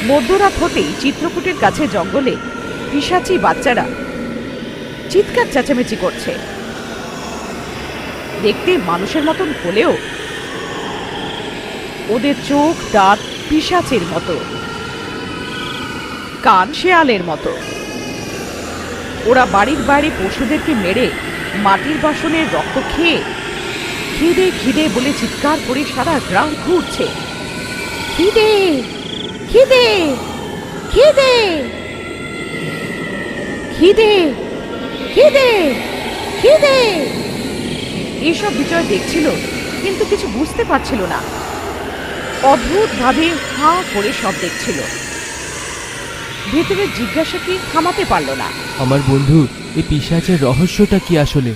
মধ্যরাত হতেই চিত্রকূটের কাছে জঙ্গলে পিশাচি বাচ্চারা চিৎকার চেঁচামেচি করছে। দেখতে মানুষের মতন হলেও ওদের চোখ দাঁত পিশাচের মতো, কান শেয়ালের মতো। ওরা বাড়ির বাইরে পশুদেরকে মেরে মাটির বাসনের রক্ত খেয়ে খিদে খিদে বলে চিৎকার করে সারা গ্রাম ঘুরছে। খিদে খিদে খিদে খিদে খিদে খিদে এইসব বিজয় দেখছিল, কিন্তু কিছু বুঝতে পারছিল না। অদ্ভুতভাবে হাঁ করে সব দেখছিল। ভেতরের জিজ্ঞাসা কি থামাতে পারল না। আমার বন্ধু, এই পিশাচের রহস্যটা কি আসলে?